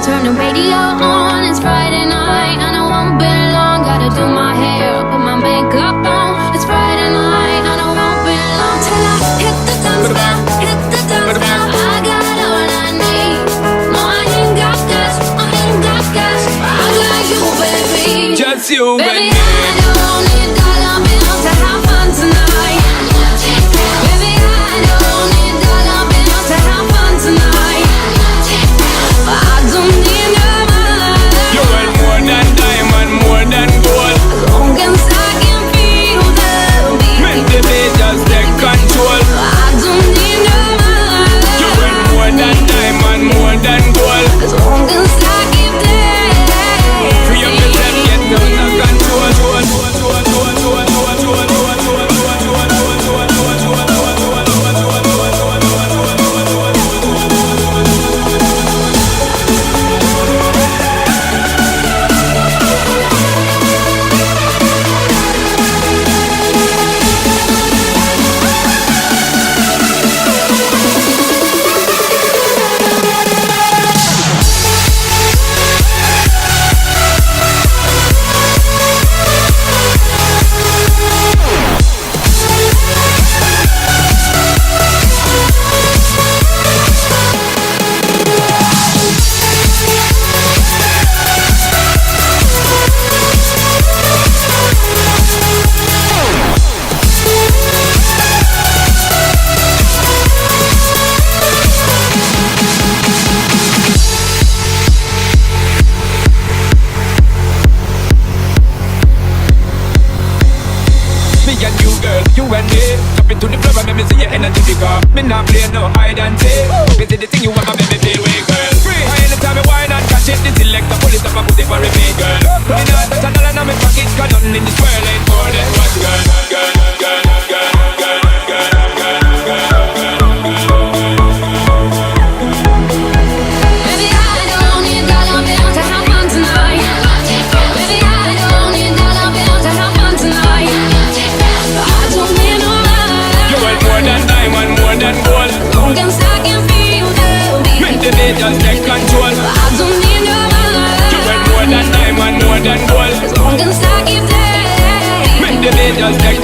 turn the radio on. It's Friday night and I won't be long. Gotta do my hair, put my makeup on. It's Friday night and I won't be long till I hit the dance floor, hit the dance floor. I got all I need. No, I ain't got gas, I ain't got gas. I got you, baby. Just you, baby. I don't need dollar bills to have fun tonight. Baby, I don't need dollar bills to have fun tonight. I don't need no money. You want more than diamond, more than gold. As long as I can feel the beat. Make the beat just take control. I don't need no money. You want more than diamond, more than gold. As long as I keep dancing. Free up yourself, get under control. You and me, jump into the floor and make me see your energy pick up. Me not play no hide and seek. Busy the thing you want, make me feel way, girl. Free. Anytime me wine and catch it, the selector pull it up and put it for repeat, girl. Me not touch a dollar in my pocket, 'cause nothing in this world ain't for that much, girl. Girl, girl, girl, girl, girl, girl, girl. Baby, I don't need dollar bills to have fun tonight. Baby, I don't need dollar bills to have fun tonight. I don't need no money. You want more than diamond, more than gold. As long as I can feel the beat. Make the beat just take control. I don't need no money. You want more than diamond, more than gold. As long as I keep dancing. Make the beat just take